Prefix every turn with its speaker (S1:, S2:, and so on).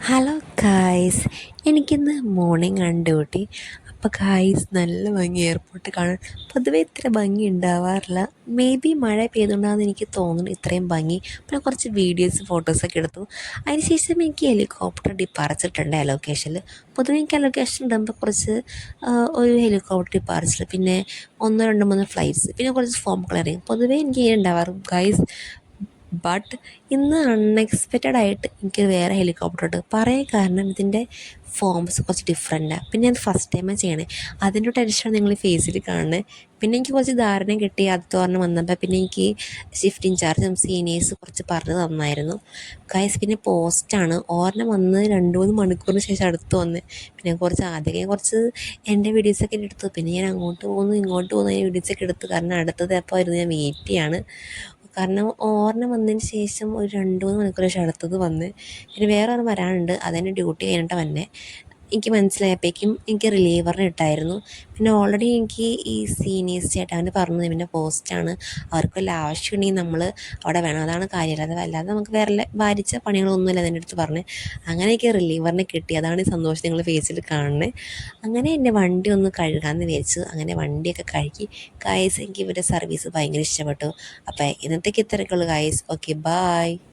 S1: Hello guys, എനിക്കിന്ന് morning ആണ് duty. അപ്പോൾ ഗായ്സ് നല്ല ഭംഗി എയർപോർട്ട് കാണാൻ. പൊതുവേ ഇത്ര ഭംഗി ഉണ്ടാവാറില്ല. മേ ബി മഴ പെയ്തുകൊണ്ടാണെന്ന് എനിക്ക് തോന്നുന്നു ഇത്രയും ഭംഗി. പിന്നെ കുറച്ച് വീഡിയോസ് ഫോട്ടോസൊക്കെ എടുത്തു. അതിനുശേഷം എനിക്ക് ഹെലികോപ്റ്റർ ഡിപ്പാർച്ചറിട്ടുണ്ട് ലൊക്കേഷനിൽ. പൊതുവേ എനിക്ക് ലൊക്കേഷൻ ഇടുമ്പോൾ കുറച്ച് ഒരു ഹെലികോപ്റ്റർ ഡിപ്പാർച്ചർ, പിന്നെ 1 2 3 ഫ്ലൈറ്റ്സ്, പിന്നെ കുറച്ച് ഫോം കളറിങ് പൊതുവേ എനിക്ക് ഉണ്ടാവാറ് ഗായ്സ്. ബട്ട് ഇന്ന് അൺഎക്സ്പെക്റ്റഡ് ആയിട്ട് എനിക്ക് വേറെ ഹെലികോപ്റ്റർ ഉണ്ട്. പറയാൻ കാരണം ഇതിൻ്റെ ഫോംസ് കുറച്ച് ഡിഫറെൻറ്റാണ്. പിന്നെ അത് ഫസ്റ്റ് ടൈമാണ് ചെയ്യണേ, അതിൻ്റെ ടെൻഷനാണ് നിങ്ങൾ ഫേസിൽ കാണുന്നത്. പിന്നെ എനിക്ക് കുറച്ച് ധാരണ കിട്ടി. അത് ഓർമ്മ വന്നപ്പോൾ പിന്നെ എനിക്ക് ഷിഫ്റ്റ് ഇൻചാർജും സീനിയേഴ്സ് കുറച്ച് പറഞ്ഞു തന്നായിരുന്നു ഗൈസ്. പിന്നെ പോസ്റ്റാണ് ഓർമ്മ വന്ന് 2 3 മണിക്കൂറിന് ശേഷം അടുത്ത് വന്ന്. പിന്നെ കുറച്ച് ആദ്യമേ കുറച്ച് എൻ്റെ വീഡിയോസൊക്കെ എടുത്തു. പിന്നെ ഞാൻ അങ്ങോട്ട് പോകുന്നു ഇങ്ങോട്ട് പോകുന്നു അതിൻ്റെ വീഡിയോസൊക്കെ എടുത്തു. കാരണം അടുത്തത് എപ്പോൾ ആയിരുന്നു ഞാൻ വെയിറ്റ് ചെയ്യാണ്. കാരണം ഓർമ്മ വന്നതിന് ശേഷം ഒരു 2 3 മണിക്കൂർ ശേഷം അടുത്തത് വന്ന്. പിന്നെ വേറെ ഒരെണ്ണം വരാനുണ്ട്, അതെൻ്റെ ഡ്യൂട്ടി കഴിഞ്ഞിട്ട് വന്നെ. എനിക്ക് മനസ്സിലായപ്പോഴേക്കും എനിക്ക് റിലീവറിന് ഇട്ടായിരുന്നു. പിന്നെ ഓൾറെഡി എനിക്ക് ഈ സീനിയേഴ്സ് ചേട്ടാവിന് പറഞ്ഞു പിന്നെ പോസ്റ്റാണ്, അവർക്ക് വല്ല ആവശ്യമുണ്ടെങ്കിൽ നമ്മൾ അവിടെ വേണം, അതാണ് കാര്യം. അല്ലാതെ നമുക്ക് വേറെ ഭാരിച്ച പണികളൊന്നുമില്ല അതിൻ്റെ അടുത്ത് പറഞ്ഞ്. അങ്ങനെ എനിക്ക് റിലീവറിന് കിട്ടി. അതാണ് ഈ സന്തോഷം നിങ്ങൾ ഫേസിൽ കാണുന്നത്. അങ്ങനെ എൻ്റെ വണ്ടി ഒന്ന് കഴുകാമെന്ന് വിചാരിച്ചു. അങ്ങനെ വണ്ടിയൊക്കെ കഴുകി. ഗായ്സ്, എനിക്ക് ഇവരുടെ സർവീസ് ഭയങ്കര ഇഷ്ടപ്പെട്ടു. അപ്പോൾ ഇന്നത്തേക്ക് ഇത്രയൊക്കെ ഉള്ളൂ ഗായ്സ്. Okay, bye.